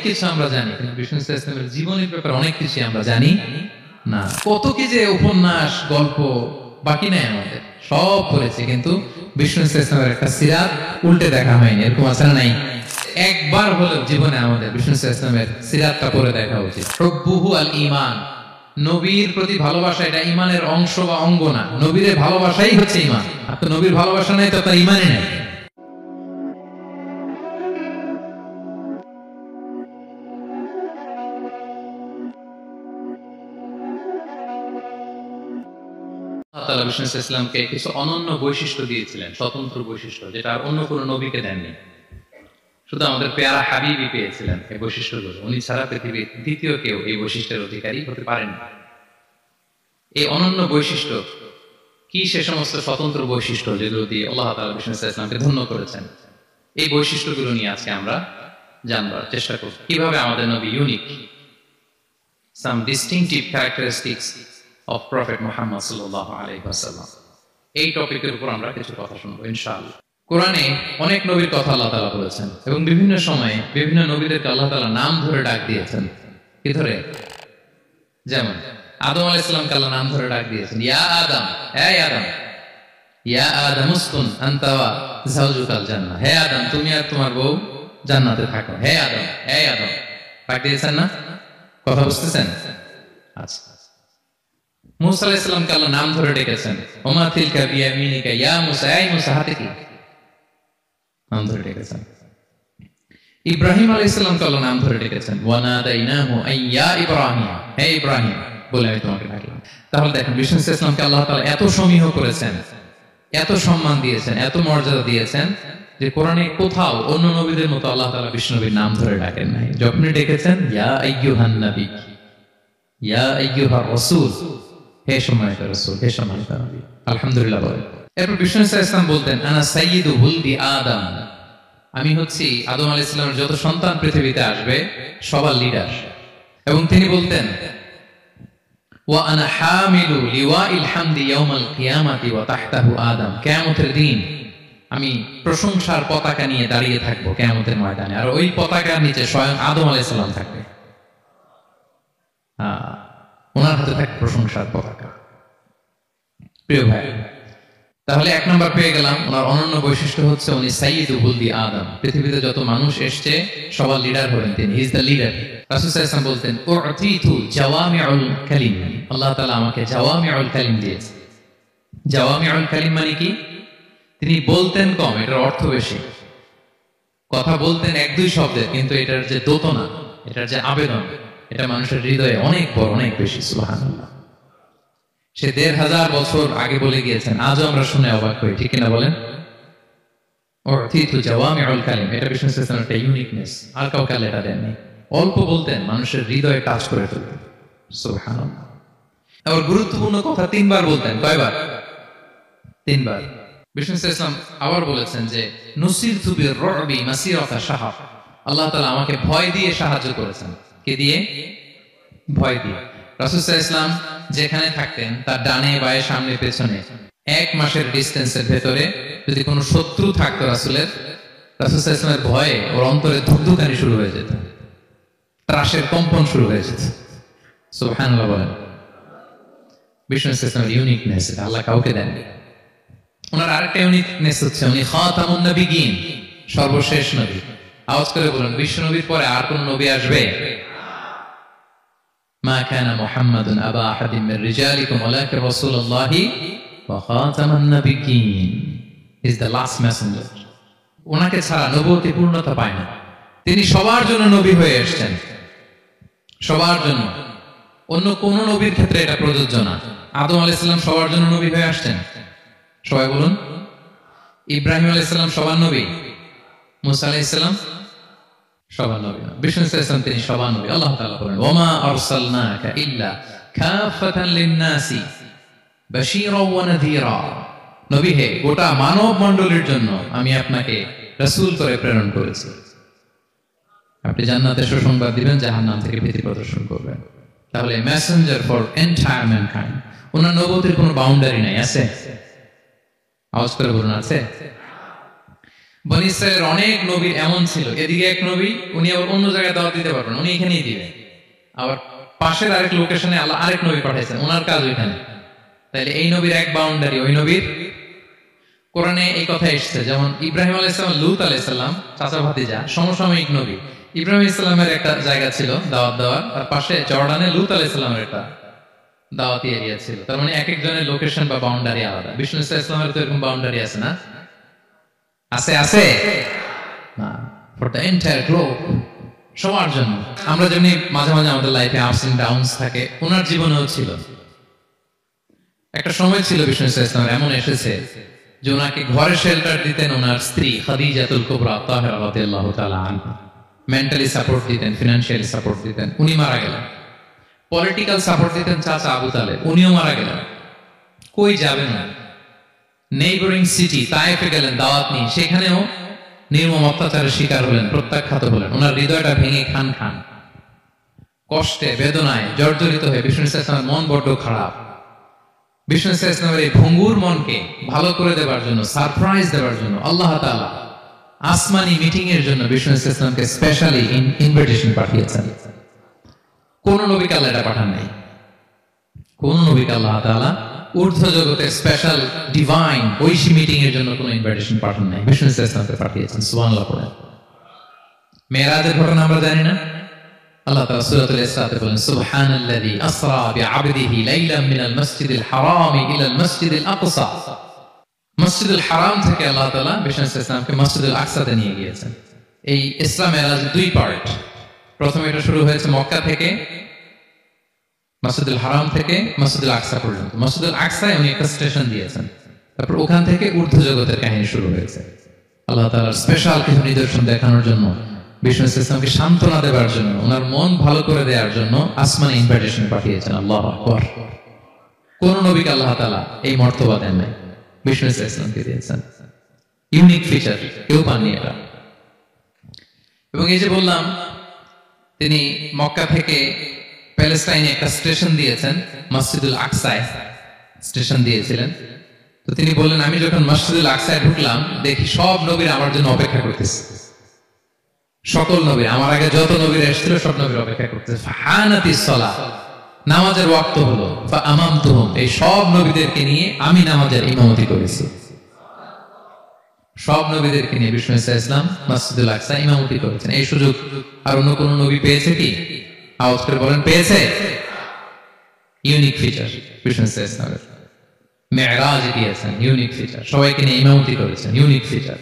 কিছু আমরা জানি, কিন্তু বিষ্ণু ইসলামের জীবনের ব্যাপারে অনেক কিছু আমরা জানি না। কত কি যে উপন্যাস গল্প বাকি নাই আমাদের, সব পড়েছি, কিন্তু বিষ্ণু ইসলামের একটা সিরাত উল্টে দেখা হয়নি। এরকম আছে না নাই? একবার হলেও জীবনে আমাদের বিষ্ণু ইসলামের সিরাতটা পড়ে দেখা উচিত। হুব্বুহু আল ঈমান, নবীর প্রতি ভালোবাসা এটা ঈমানের অংশ বা অঙ্গ না। নবীর ভালোবাসাই হচ্ছে ঈমান। আর তো নবীর ভালোবাসা নাই তো তার ঈমানই নাই। আল্লাহ তাআলা বিষ্ণু ইসলামকে কিছু অনন্য বৈশিষ্ট্য দিয়েছিলেন, স্বতন্ত্র বৈশিষ্ট্য, যেটা আর অন্য কোনো নবীকে দেননি। শুধু আমাদের পেয়ারা হাবিবই পেয়েছিলেন এই বৈশিষ্ট্যগুলো। উনি ছাড়া পৃথিবীর দ্বিতীয় কেউ এই বৈশিষ্ট্যের অধিকারী হতে পারেন। এই অনন্য বৈশিষ্ট্য কি? সে সমস্ত স্বতন্ত্র বৈশিষ্ট্য যেগুলো দিয়ে আল্লাহ তাআলা বিষ্ণু ইসলামকে ধন্য করেছেন। এই বৈশিষ্ট্যগুলো নিয়ে আজকে আমরা জানবার চেষ্টা করব, কিভাবে আমাদের নবী unique, some distinctive characteristics of Prophet Muhammad sallallahu alaihi wasallam। এই টপিকের উপর আমরা কিছু কথা শুনবো ইনশাআল্লাহ। কোরআনে অনেক নবীর কথা আল্লাহ তাআলা বলেছেন এবং বিভিন্ন সময়ে বিভিন্ন নবীদেরকে আল্লাহ তাআলা নাম ধরে ডাক দিয়েছেন। কি ধরে? যেমন আদম আলাইহিস সালামকে আল্লাহ নাম ধরে ডাক দিয়েছেন, ইয়া আদম, হে আদম, ইয়া আদম উসকুন আনতা ওয়া যাওজুকাল জান্নাহ, হে আদম তুমি আর তোমার বউ জান্নাতে থাকো, হে আদম, হে আদম। ডাক দিয়েছেন না? কথা বুঝতেছেন? আচ্ছা। মুসা আলাইহিস সালামকে আল্লাহ নাম ধরে ডেকেছেন, ওমা তিলকা বিয়ামিনিকা ইয়া মুসা, এই মুসা হাতে কি? নাম ধরে ডেকেছেন। ইব্রাহিম আলাইহিস সালামকে আল্লাহ নাম ধরে ডেকেছেন, ওয়া নাদাইনাহু আইয়া ইব্রাহিম, হে ইব্রাহিম বলে আমি তোমাকে ডাকলাম। তাহলে দেখেন বিষ্ণু ইসলামকে আল্লাহ তাআলা এত সমীহ করেছেন, এত সম্মান দিয়েছেন, এত মর্যাদা দিয়েছেন যে কোরআনে কোথাও অন্য নবীদের মতো আল্লাহ তাআলা বিষ্ণু নবীর নাম ধরে ডাকেন নাই। যখনই ডেকেছেন ইয়া আইয়ুহান নবী, ইয়া আইয়ুহার রাসূল, হে সম্মানিত রাসূল, হে সম্মানিত নবী। আলহামদুলিল্লাহ বলেন। এরপর বিষ্ণু ইসলাম বলতেন, আনা সাইয়্যিদু হুলদি আদম, আমি হচ্ছি আদম আলাইহিস সালামের যত সন্তান পৃথিবীতে আসবে সবার লিডার। এবং তিনি বলতেন, ওয়া আনা হামিলু লিওয়াইল হামদি ইয়াউমাল কিয়ামাতি ওয়া তাহতাহু আদম, কিয়ামতের দিন আমি প্রশংসার পতাকা নিয়ে দাঁড়িয়ে থাকবো কিয়ামতের ময়দানে, আর ওই পতাকার নিচে স্বয়ং আদম আলাইহিস সালাম থাকবে। ওনার হাতে থাকবে প্রশংসার পতাকা। প্রিয় ভাই, তাহলে এক নম্বর পেয়ে গেলাম, ওনার অনন্য বৈশিষ্ট্য হচ্ছে উনি সাইয়্যিদু হুলদি আদম। পৃথিবীতে যত মানুষ এসছে সবার লিডার হলেন তিনি, হি ইজ দ্য লিডার। রাসূল সাল্লাল্লাহু আলাইহি ওয়াসাল্লাম বলতেন, উতিতু জাওয়ামিউল কালিম, আল্লাহ তাআলা আমাকে জাওয়ামিউল কালিম দিয়েছে। জাওয়ামিউল কালিম মানে কি? তিনি বলতেন কম, এটার অর্থ বেশি। কথা বলতেন এক দুই শব্দের, কিন্তু এটার যে দোতনা, এটার যে আবেদন, এটা মানুষের হৃদয়ে অনেক বড়, অনেক বেশি। সুবহানাল্লাহ। সে ১৫০০ বছর আগে বলে গিয়েছেন, আজও আমরা শুনে অবাক হই, ঠিক কিনা বলেন? উতিতু জাওয়ামিউল কালিম, এটা বিষ্ণু ইসলামের একটা ইউনিকনেস, আর কাউকে আল্লাহ এটা দেননি। অল্প বলতেন, মানুষের হৃদয়ে টাচ করে ফেলতেন। সুবহানাল্লাহ। আবার গুরুত্বপূর্ণ কথা ৩ বার বলতেন। কয়বার? ৩ বার। বিষ্ণু ইসলাম আবার বলেছেন যে নুসিরতু বির-রু'বি মাসিরাতা শাহর, আল্লাহ তাআলা আমাকে ভয় দিয়ে সাহায্য করেছেন। কে দিয়ে? ভয় দিয়ে। রাসূল সাল্লাল্লাহু আলাইহি ওয়াসাল্লাম যেখানে থাকতেন তার ডানে বায়ে সামনে পেছনে 1 মাসের ডিসটেন্সের ভেতরে যদি কোনো শত্রু থাকতো রাসূলের, রাসূল সাল্লাল্লাহু আলাইহি ওয়াসাল্লামের ভয়ে ওর অন্তরে ধুকধুকানি শুরু হয়ে যেত, ত্রাসের কম্পন শুরু হয়ে যেত। সুবহানাল্লাহ বলেন। বিষ্ণু ইসলামের ইউনিকনেস, আল্লাহ কাউকে দেননি। ওনার আরেকটা ইউনিকনেস হচ্ছে উনি খাতামুন নবিয়্যিন, সর্বশেষ নবী। আওয়াজ করে বলুন, বিশ্ব নবীর পরে আর কোন নবী আসবে? মা কানা মুহাম্মাদুন আবা আহাদিন মির রিজালিকুম ওয়ালাকিন রাসূলুল্লাহি ওয়া খাতামুন নবিয়্যিন, ইজ দ্য লাস্ট মেসেঞ্জার। ওনাকে ছাড়া নবুয়তি পূর্ণতা পায় না। তিনি সবার জন্য নবী হয়ে এসেছেন, সবার জন্য। অন্য কোন নবীর ক্ষেত্রে এটা প্রযোজ্য না। আদম আলাইহিস সালাম সবার জন্য নবী হয়ে আসছেন, সবাই বলুন। ইব্রাহিম আলাইহিস সালাম সবার নবী, মুসা আলাইহিস সালাম সবার নবী না। বিষ্ণু ইসলাম তিনি সবার নবী। আল্লাহ তাআলা বলেন, ওয়ামা আরসালনাকা ইল্লা কাফাতান লিন-নাসি বাশীরাও ওয়া নাযীরা, নবী হে গোটা মানব মণ্ডলীর জন্য আমি আপনাকে রাসূল করে প্রেরণ করেছি। আপনি জান্নাতের সুসংবাদ দিবেন, জাহান্নাম থেকে ভীতি প্রদর্শন করবেন। তাহলে মেসেঞ্জার ফর এন্টায়ার ম্যানকাইন্ড। ওনার নবুয়তের কোনো বাউন্ডারি নাই, আছে? আওয়াজ করে বলুন, আছে? বনী ইসরায়েলের অনেক নবী এমন ছিল, এদিকে এক নবী, উনি আবার অন্য জায়গায় দাওয়াত দিতে পারবেন, উনি এখানেই দিবেন। আবার পাশের আরেক লোকেশনে আল্লাহ আরেক নবী পাঠাইছেন, ওনার কাজ ওইখানে। তাইলে এই নবীর এক বাউন্ডারি, ওই নবীর। কোরআনে এই কথা এসেছে, যেমন ইব্রাহিম আলাইহিস সালাম, লূত আলাইহিস সালাম চাচা ভাতিজা, সমসাময়িক নবী। ইব্রাহিম আলাইহিস সালামের একটা জায়গা ছিল দাওয়াত দেওয়ার, আর পাশে জর্ডানে লূত আলাইহিস সালামের একটা দাওয়াতি এরিয়া ছিল। তার মানে এক একজনের লোকেশন বা বাউন্ডারি আলাদা। বিষ্ণু ইসলামের তো এরকম বাউন্ডারি আছে না? আছে না, ফর দ্য এন্টায়ার গ্লোব, সবার জন্য। আমরা যেমনি মাঝে মাঝে আমাদের লাইফে আপস এন্ড ডাউনস থাকে, ওনার জীবনেও ছিল। একটা সময় ছিল বিষ্ণু ইসলামের এমন এসেছে যে ওনাকে ঘরে শেল্টার দিতেন ওনার স্ত্রী খাদিজাতুল কুবরা তাহেরা রাদিয়াল্লাহু তাআলা আনহা, মেন্টালি সাপোর্ট দিতেন, ফিনান্সিয়ালি সাপোর্ট দিতেন। উনি মারা গেলেন। পলিটিক্যাল সাপোর্ট দিতেন চাচা আবু তালেব, উনিও মারা গেলেন। কই যাবেন না, নেইবরিং সিটি তায়েফে গেলেন দাওয়াত নিয়ে, সেখানেও নির্মম অত্যাচারের শিকার হলেন, প্রত্যাখ্যাত হলেন। ওনার হৃদয়টা ভেঙে খান খান, কষ্টে বেদনায় জর্জরিত হয়ে বিষ্ণু ইসলামের মন বড্ড খারাপ। বিষ্ণু ইসলামের এই ভঙ্গুর মনকে ভালো করে দেওয়ার জন্য, সারপ্রাইজ দেওয়ার জন্য আল্লাহ তাআলা আসমানি মিটিং এর জন্য বিষ্ণু ইসলামকে স্পেশালি ইনভিটেশন পাঠিয়েছেন। কোন নবীকে আল্লাহ এটা পাঠান নাই। কোন নবীকে আল্লাহ তাআলা ঊর্ধ্ব জগতের স্পেশাল ডিভাইন ঐশী মিটিং এর জন্য কোন ইনভিটেশন পাঠান নাই, বিষ্ণু ইসলামকে পাঠিয়েছেন। সুবহানাল্লাহ পড়েন। মেরাজের ঘটনা আমরা জানি না? আল্লাহ তাআলা সূরাতুল ইসরাতে বলেন, সুবহানাল্লাযী আসরা বিআবদিহি লাইলাম মিনাল মাসজিদিল হারামি ইলাল মাসজিদিল আকসা। মসজিদুল হারাম থেকে আল্লাহ তাআলা বিষ্ণু ইসলামকে মসজিদুল আকসাতে নিয়ে গিয়েছেন। এই ইসরা মেরাজের দুই পার্ট। প্রথমে এটা শুরু হয়েছে মক্কা থেকে, মসজিদুল হারাম থেকে মসজিদুল আকসা পর্যন্ত। মসজিদুল আকসায় উনি একটা স্টেশন দিয়েছেন, তারপর ওখান থেকে ঊর্ধ্ব জগতের কাহিনী শুরু হয়েছে। আল্লাহ তাআলার স্পেশাল কিছু নিদর্শন দেখানোর জন্য, বিষ্ণু ইসলামকে সান্ত্বনা দেওয়ার জন্য, ওনার মন ভালো করে দেওয়ার জন্য আসমানে ইনভিটেশন পাঠিয়েছেন। আল্লাহু আকবার। কোন নবীকে আল্লাহ তাআলা এই মর্তবা দেন নাই, বিষ্ণু ইসলামকে দিয়েছেন। ইউনিক ফিচার, কেউ পাননি এটা। এবং এই যে বললাম, তিনি মক্কা থেকে প্যালেস্টাইনে একটা স্টেশন দিয়েছেন, মসজিদুল আকসায় স্টেশন দিয়েছিলেন। তো তিনি বললেন, আমি যখন মসজিদুল আকসায় ঢুকলাম, দেখি সব নবীরা আমার জন্য অপেক্ষা করতেছে। সকল নবী, আমার আগে যত নবীরা এসেছিল সব নবীর অপেক্ষা করতেছে। ফাহানাতিস সালাহ, নামাজের ওয়াক্ত হলো। ফাআমামতুহুম, এই সব নবীদেরকে নিয়ে আমি নামাজের ইমামতি করেছি। সব নবীদেরকে নিয়ে বিষ্ণু ইসলাম মসজিদুল আকসা ইমামতি করেছেন। এই সুযোগ আর অন্য কোন নবী পেয়েছে কি? আওয়াজ করে বলেন, পেয়েছে? ইউনিক ফিচার বিষ্ণু ইসলামের। মেরাজ দিয়েছেন, ইউনিক ফিচার। সবাইকে নিয়ে ইমামতি করেছেন, ইউনিক ফিচার।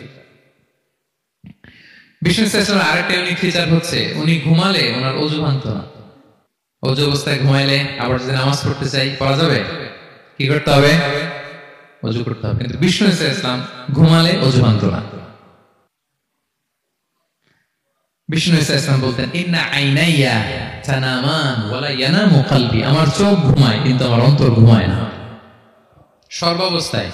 বিষ্ণু ইসলামের আরেকটা ইউনিক ফিচার হচ্ছে, উনি ঘুমালে ওনার অজু ভাঙতো না। অজু অবস্থায় ঘুমাইলে আবার যদি নামাজ পড়তে চাই, পড়া যাবে? কি করতে হবে? অজু করতে হবে। কিন্তু বিষ্ণু ইসলাম ঘুমালে অজু ভাঙতো না। বিষ্ণু ইসলাম বলতেন, ইন্না আইনাইয়া তানামান ওয়ালা ইয়ানামু কলবি, আমার চোখ ঘুমায় কিন্তু আমার অন্তর ঘুমায় না। সর্বাবস্থায়,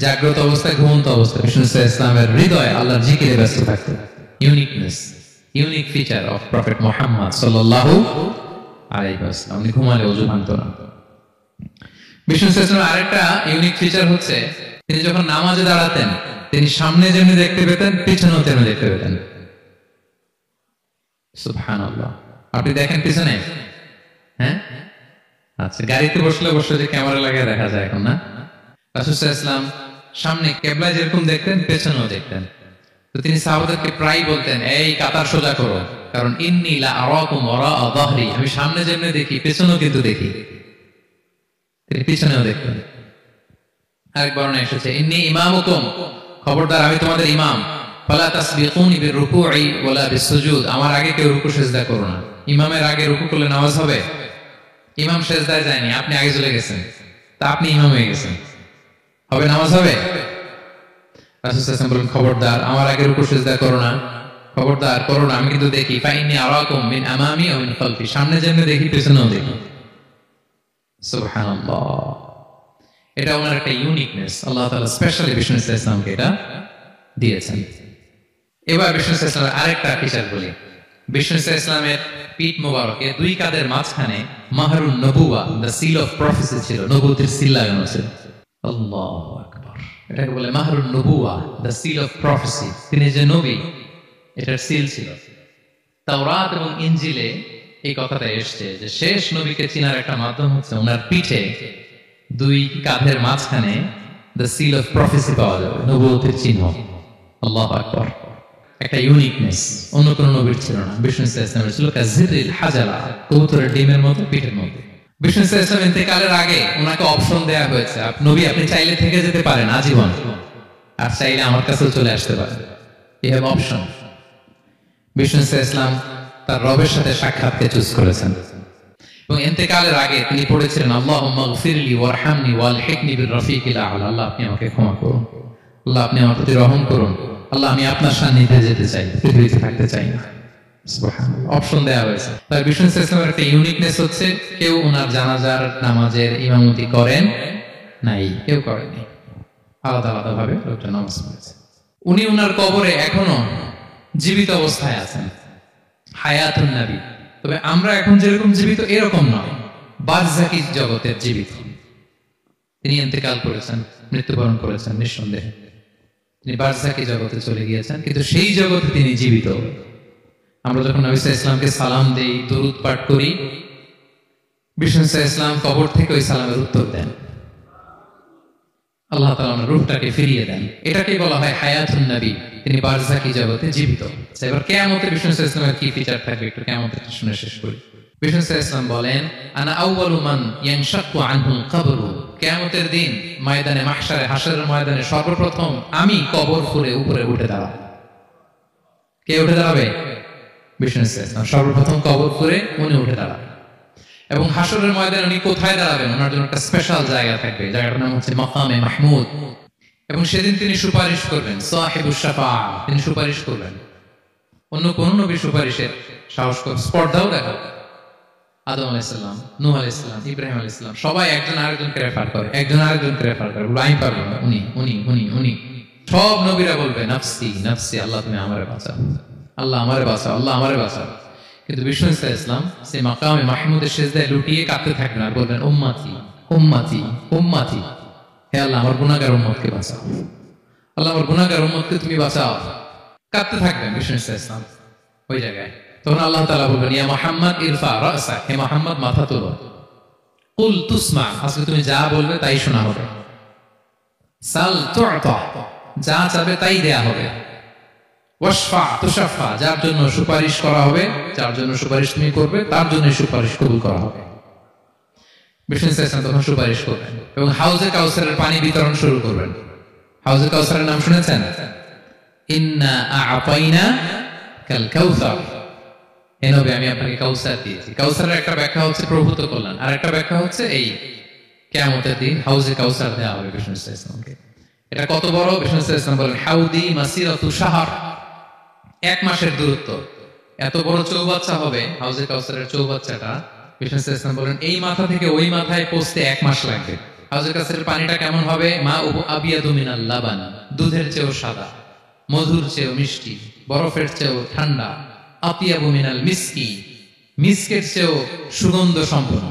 জাগ্রত অবস্থায়, ঘুমন্ত অবস্থায় বিষ্ণু ইসলামের হৃদয় আল্লাহর জিকিরে ব্যস্ত থাকতো। Uniqueness, unique feature of prophet Muhammad সাল্লাল্লাহু আলাইহি ওয়াসাল্লাম। উনি ঘুমালে অজু ভাঙতো না। বিষ্ণু ইসলামের আরেকটা ইউনিক ফিচার হচ্ছে, তিনি যখন নামাজে দাঁড়াতেন, তিনি সামনে যেমনি দেখতে পেতেন, পিছনেও তেমনি দেখতে পেতেন। সুবহানাল্লাহ। আপনি দেখেন পিছনে? হ্যাঁ, আচ্ছা। গাড়িতে বসলে বসলে যে ক্যামেরা লাগিয়ে দেখা যায় এখন, না? রাসূল সাল্লাল্লাহু আলাইহি ওয়াসাল্লাম সামনে কিবলা যেরকম দেখতেন, পেছনেও দেখতেন। তো তিনি সাহাবাদেরকে প্রায় বলতেন, এই কাতার সোজা করো, কারণ ইন্নী লা আরাকুম ওয়ারা যাহরি, আমি সামনে যেমনি দেখি পেছনেও কিন্তু দেখি। তিনি পিছনেও দেখতেন। আরেক বর্ণনা এসেছে, ইন্নী ইমামুকুম, খবরদার আমি তোমাদের ইমাম। ফালা তাসবিকুনি বিররুকুই ওয়ালা বিসসুজুদ, আমার আগে কেউ রুকু সিজদা করো না। ইমামের আগে রুকু করলে নামাজ হবে? ইমাম সিজদায় যায়নি, আপনি আগে চলে গেছেন, তা আপনি ইমাম হয়ে গেছেন, হবে? নামাজ হবে? রাসূল সাল্লাল্লাহু আলাইহি ওয়াসাল্লাম বলেন, খবরদার আমার আগে রুকু সিজদা করো না, খবরদার করো না, আমি কিন্তু দেখি। ফাইন্নী আরাকুম মিন আমামি ওয়া মিন খালফি, সামনে যেমনি দেখি পেছনেও দেখি। সুবহানাল্লাহ। এটা ওনার একটা ইউনিকনেস, আল্লাহ তাআলা স্পেশালি বিষ্ণু ইসলামকে এটা দিয়েছেন। এবার বিষ্ণু ইসলামের আরেকটা ফিচার বলি। বিষ্ণু ইসলামের পিঠ মোবারকে দুই কাঁধের মাঝখানে মাহরুন নবুওয়া, দ্য সিল অফ প্রফেসি ছিল, নবুয়তের সিল লাগানো ছিল। আল্লাহু আকবার। এটাকে বলে মাহরুন নবুয়া, দ্য সিল অফ প্রফেসি। তিনি যে নবী, এটার সিল ছিল। তাওরাত এবং ইনজিলে এই কথাটা এসছে যে শেষ নবীকে চিনার একটা মাধ্যম হচ্ছে ওনার পিঠে দুই কাঁধের মাঝখানে দ্য সিল অফ প্রফেসি পাওয়া যাবে, নবুয়তের চিহ্ন। আল্লাহু আকবার। একটা ইউনিকনেস অন্য কোন নবীর ছিল না। বিষ্ণু ইসলামের ছিল কাজিরিল হাজালা, কবুতরের ডিমের মতো পিঠের মধ্যে। বিষ্ণু ইসলাম ইন্তেকালের আগে ওনাকে অপশন দেয়া হয়েছে, নবী আপনি চাইলে থেকে যেতে পারেন আজীবন, আর চাইলে আমার কাছেও চলে আসতে পারেন। You have option. বিষ্ণু ইসলাম তার রবের সাথে সাক্ষাৎকে চুজ করেছেন এবং ইন্তেকালের আগে তিনি পড়েছিলেন আল্লাহুম্মা গফিরলি ওয়ারহামনি ওয়ালহিকনি বিররফিকিল আ'লা। আল্লাহ আপনি আমাকে ক্ষমা করুন, আল্লাহ আপনি আমার প্রতি রহম করুন, আল্লাহ আমি আপনার সান্নিধ্যে যেতে চাই, পৃথিবীতে থাকতে চাই না। সুবহানাল্লাহ, অপশন দেয়া হয়েছে। তার বিষ্ণু ইসলামের একটা ইউনিকনেস হচ্ছে কেউ ওনার জানাজার নামাজের ইমামতি করেন নাই, কেউ করেনি, আলাদা আলাদা ভাবে লোকটা নামাজ পড়েছে। উনি ওনার কবরে এখনো জীবিত অবস্থায় আছেন, হায়াতুন নবী। তবে আমরা এখন যেরকম জীবিত এরকম নয়, বারজাকি জগতের জীবিত। তিনি ইন্তেকাল করেছেন, মৃত্যুবরণ করেছেন নিঃসন্দেহে, তিনি বারজাকি জগতে চলে গিয়েছেন, কিন্তু সেই জগতে তিনি জীবিত। আমরা যখন নবী সাল্লাল্লাহু আলাইহি ওয়াসাল্লামকে সালাম দেই, দরুদ পাঠ করি, বিষ্ণু সাল্লাল্লাহু আলাইহি ওয়াসাল্লাম কবর থেকে ওই সালামের উত্তর দেন, আল্লাহ তাআলা রূহটাকে ফিরিয়ে দেন। এটাকেই বলা হয় হায়াতুন নবী, তিনি বারজাকি জগতে জীবিত। এবার কিয়ামতে বিষ্ণু সাল্লাল্লাহু আলাইহি ওয়াসাল্লামের কি ফিচার থাকবে একটু কিয়ামতে শুনে শেষ করি। বিষ্ণু সাল্লাল্লাহু আলাইহি ওয়াসাল্লাম বলেন আনা আউয়ালু মান ইয়ানশাক্কু আনহুল কবর। কিয়ামতের দিন ময়দানে মাহশারে, হাশরের ময়দানে সর্বপ্রথম আমি কবর খুলে উপরে উঠে দাঁড়াবো। কে উঠে দাঁড়াবে? বিষ্ণু সাল্লাল্লাহু আলাইহি ওয়াসাল্লাম সর্বপ্রথম কবর করে উনি উঠে দাঁড়াবেন। এবং হাশরের ময়দানে উনি কোথায় দাঁড়াবেন? ওনার জন্য একটা স্পেশাল জায়গা থাকবে, জায়গাটার নাম হচ্ছে মাকামে মাহমুদ। এবং সেদিন তিনি সুপারিশ করবেন, সাহিবুশ শাফাআহ, তিনি সুপারিশ করবেন। অন্য কোন নবী সুপারিশের সাহস করে স্পর্ধাও দেখাবে। আদম আলাইহিস সালাম, নূহ আলাইহিস সালাম, ইব্রাহিম আলাইহিস সালাম সবাই একজন আরেকজনকে রেফার করে, একজন আরেকজনকে রেফার করে, বলে আমি পারবো না, উনি উনি উনি উনি। সব নবীরা বলবে নাফসি নাফসি, আল্লাহ তুমি আমারে বাঁচাও, আল্লাহ আমারে বাঁচাও, আল্লাহ আমারে বাঁচাও। কিন্তু বিষ্ণু ইসলাম সে মাকামে মাহমুদের সিজদায় লুটিয়ে কাঁদতে থাকবেন আর বলবেন উম্মতি উম্মতি উম্মতি, হে আল্লাহ আমার গুনাহগার উম্মতকে বাঁচাও, আল্লাহ আমার গুনাহগার উম্মতকে তুমি বাঁচাও। কাঁদতে থাকবেন বিষ্ণু ইসলাম ওই জায়গায়। তখন আল্লাহ তাআলা বলবেন ইয়া মুহাম্মদ ইরফা রাসাক, হে মুহাম্মদ মাথা তোলো, কুল তুসমা, আজকে তুমি যা বলবে তাই শোনা হবে, সাল তু'তা, যা চাবে তাই দেয়া হবে, ওয়াশফা তুশাফা, যার জন্য সুপারিশ করা হবে, যার জন্য সুপারিশ তুমি করবে তার জন্য সুপারিশ কবুল করা হবে। বিষ্ণু ইসলাম তখন সুপারিশ করবেন এবং হাউজে কাউসারের পানি বিতরণ শুরু করবেন। হাউজে কাউসারের নাম শুনেছেন? ইন্না আ'তাইনা কাল কাউসার, হে নবী আমি আপনাকে কাউসার দিয়েছি। কাউসারের একটা ব্যাখ্যা হচ্ছে প্রভূত কল্যাণ, আর একটা ব্যাখ্যা হচ্ছে এই কিয়ামতের দিন হাউজে কাউসার দেওয়া হবে বিষ্ণু ইসলামকে। এটা কত বড়? বিষ্ণু ইসলাম বলেন হাউদি মাসিরাতু শাহর, এক মাসের দূরত্ব। এত বড় চৌবাচ্চা হবে হাউজে কাউসারের চৌবাচ্চাটা। বিষ্ণু ইসলাম বলেন এই মাথা থেকে ওই মাথায় পৌঁছতে এক মাস লাগবে। হাউজে কাউসারের পানিটা কেমন হবে? মা আবিয়াদু মিনাল লাবান, দুধের চেয়েও সাদা, মধুর চেয়েও মিষ্টি, বরফের চেয়েও ঠান্ডা, আতিয়াবু মিনাল মিসকি, মিসকের চেয়েও সুগন্ধ সম্পন্ন,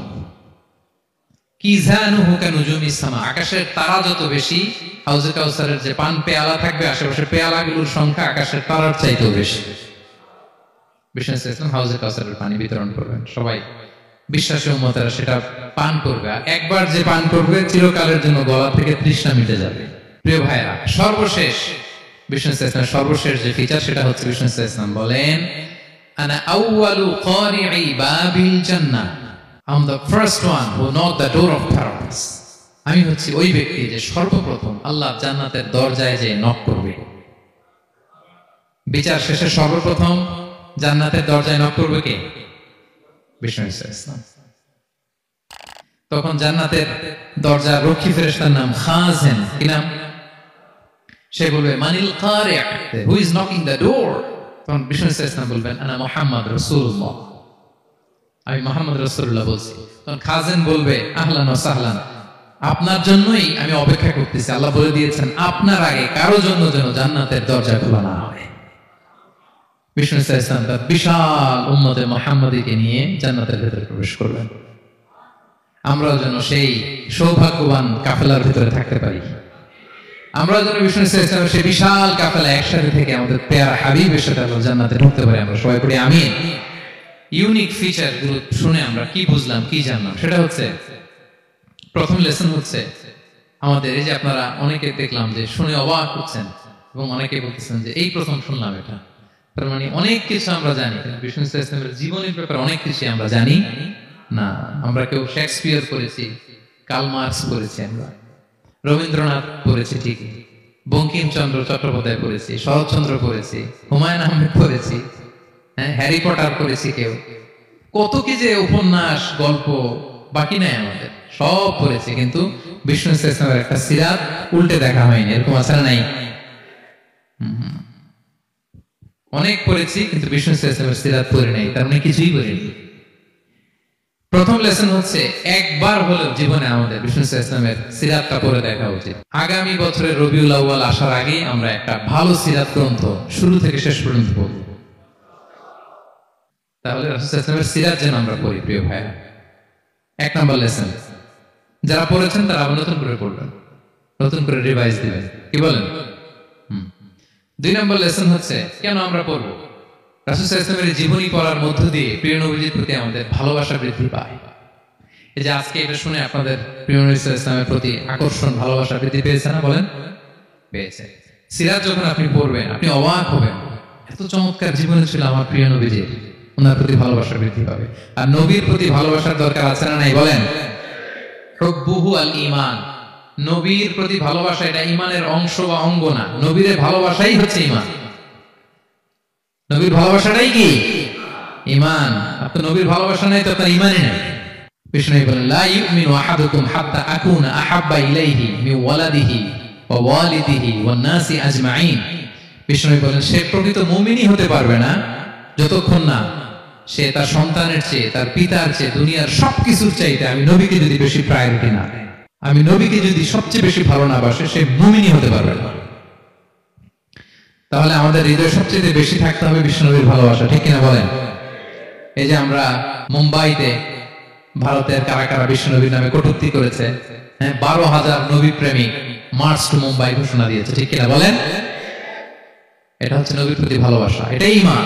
কিজানুহু কানুজুমিস সামা, আকাশের তারা যত বেশি, হাউজে কাউসারের যে পান পেয়ালা থাকবে আশেপাশে পেয়ালাগুলোর সংখ্যা আকাশের তারার চাইতেও বেশি। বিষ্ণু ইসলাম হাউজে কাউসারের পানি বিতরণ করবেন, সবাই বিশ্বাসী উম্মতেরা সেটা পান করবে। আর একবার যে পান করবে চিরকালের জন্য গলা থেকে তৃষ্ণা মিটে যাবে। প্রিয় ভাইরা, সর্বশেষ বিষ্ণু ইসলামের সর্বশেষ যে ফিচার সেটা হচ্ছে বিষ্ণু ইসলাম বলেন আনা আউয়ালু কারিই বাবিল জান্নাহ, I'm the first one who knocked the door of paradise. আমি হচ্ছি ওই ব্যক্তি যে সর্বপ্রথম আল্লাহ জান্নাতের দরজায় যে নক করবে। বিচার শেষে সর্বপ্রথম জান্নাতের দরজায় নক করবে কে? বিষ্ণু ইসলাম। তখন জান্নাতের দরজা রক্ষী ফেরেশতার নাম খাজেন, কি নাম? সে বলবে মানিল কারি', who is knocking the door? তখন বিষ্ণু ইসলাম বলবেন আনা মুহাম্মদ রাসূলুল্লাহ, আমি মুহাম্মদ রাসূলুল্লাহ বলছি। তখন খাজেন বলবে আহলান ওয়া সাহলান, আপনার জন্যই আমি অপেক্ষা করতেছি, আল্লাহ বলে দিয়েছেন আপনার আগে কারো জন্য যেন জান্নাতের দরজা খোলা না হয়। বিষ্ণু ইসলাম তার বিশাল উম্মতে মুহাম্মাদীকে নিয়ে জান্নাতের ভেতরে প্রবেশ করবেন। আমরাও যেন সেই সৌভাগ্যবান কাফেলার ভিতরে থাকতে পারি। আমরা যেন বিষ্ণু ইসলামের সেই বিশাল কাফেলা একসাথে থেকে আমাদের পেয়ারা হাবিবের সাথে আল্লাহ জান্নাতে ঢুকতে পারি। আমরা সবাই পড়ি আমিন। ইউনিক ফিচার গুলো শুনে আমরা কি বুঝলাম, কি জানলাম, সেটা হচ্ছে প্রথম লেসন হচ্ছে আমাদের এই যে আপনারা অনেকে দেখলাম যে শুনে অবাক হচ্ছেন এবং অনেকে বলতেছেন যে এই প্রথম শুনলাম এটা। তার মানে অনেক কিছু আমরা জানি, বিষ্ণু ইসলামের জীবনের ব্যাপারে অনেক কিছু আমরা জানি না। আমরা কেউ শেক্সপিয়ার পড়েছি, কার্ল মার্কস পড়েছি, আমরা রবীন্দ্রনাথ পড়েছি ঠিকই, বঙ্কিমচন্দ্র চট্টোপাধ্যায় পড়েছি, শরৎচন্দ্র পড়েছি, হুমায়ুন আহমেদ পড়েছি, হ্যাঁ, হ্যারি পটার পড়েছি, কেউ কত কি যে উপন্যাস গল্প বাকি নাই আমাদের, সব পড়েছি, কিন্তু বিষ্ণু ইসলামের একটা সিরাত উল্টে দেখা হয়নি। এরকম আছে না নাই? অনেক পড়েছি কিন্তু বিষ্ণু ইসলামের সিরাত পড়ি নাই, তার মানে কিছুই পড়িনি। প্রথম লেসন হচ্ছে একবার হলেও জীবনে আমাদের বিষ্ণু ইসলামের সিরাতটা পড়ে দেখা উচিত। আগামী বছরের রবিউল আউয়াল আসার আগে আমরা একটা ভালো সিরাত গ্রন্থ শুরু থেকে শেষ পর্যন্ত পড়ব। তাহলে রাসূল ইসলামের সিরাত যেন আমরা পড়ি প্রিয় ভাইরা। এক নম্বর লেসন, যারা পড়েছেন তারা আবার নতুন করে পড়বেন, নতুন করে রিভাইজ দিবেন, কি বলেন? দুই নম্বর লেসন হচ্ছে কেন আমরা পড়বো? রাসূল সাল্লাল্লাহু আলাইহি ওয়াসাল্লামের জীবনী পড়ার মধ্য দিয়ে প্রিয় নবীজির প্রতি আমাদের ভালোবাসা বৃদ্ধি পায়। এই যে আজকে এটা শুনে আপনাদের প্রিয় নবী সাল্লাল্লাহু আলাইহি ওয়াসাল্লামের প্রতি আকর্ষণ, ভালোবাসা বৃদ্ধি পেয়েছে না? বলেন, পেয়েছে। সিরাত যখন আপনি পড়বেন আপনি অবাক হবেন, এত চমৎকার জীবন ছিল আমার প্রিয় নবীজির, ওনার প্রতি ভালোবাসা বৃদ্ধি পাবে। আর নবীর প্রতি ভালোবাসার দরকার আছে না নাই? বলেন, হুব্বুহু আল ঈমান, নবীর প্রতি ভালোবাসা এটা ঈমানের অংশ বা অঙ্গ না, নবীর ভালোবাসাই হচ্ছে ঈমান। নবীর ভালোবাসাটাই কি? ঈমান। আপনার নবীর ভালোবাসা নাই তো আপনার ঈমানই নাই। বিষ্ণু বলেন, লা ইউমিনু আহাদুকুম হাত্তা আকুনা আহাব্বা ইলাইহি মিন ওয়ালাদিহি ওয়া ওয়ালিদিহি ওয়ান নাসি আজমাইন। বিষ্ণু বলেন, সে প্রকৃত মুমিনই হতে পারবে না যতক্ষণ না সে তার সন্তানের চেয়ে, তার পিতার চেয়ে, দুনিয়ার সবকিছুর চাইতে আমি নবীকে যদি বেশি প্রায়োরিটি না দেয়, আমি নবীকে যদি সবচেয়ে বেশি ভালো না বাসে, সে মুমিনই হতে পারবে না। তাহলে আমাদের হৃদয়ে সবচেয়ে বেশি থাকতে হবে বিষ্ণুনবীর ভালোবাসা, ঠিক কিনা বলেন? এই যে আমরা মুম্বাইতে ভারতের কারা কারা বিষ্ণুনবীর নামে কটূক্তি করেছে, হ্যাঁ, 12,000 নবী প্রেমিক মার্চ টু মুম্বাই ঘোষণা দিয়েছে, ঠিক কিনা বলেন? এটা হচ্ছে নবীর প্রতি ভালোবাসা, এটাই ঈমান।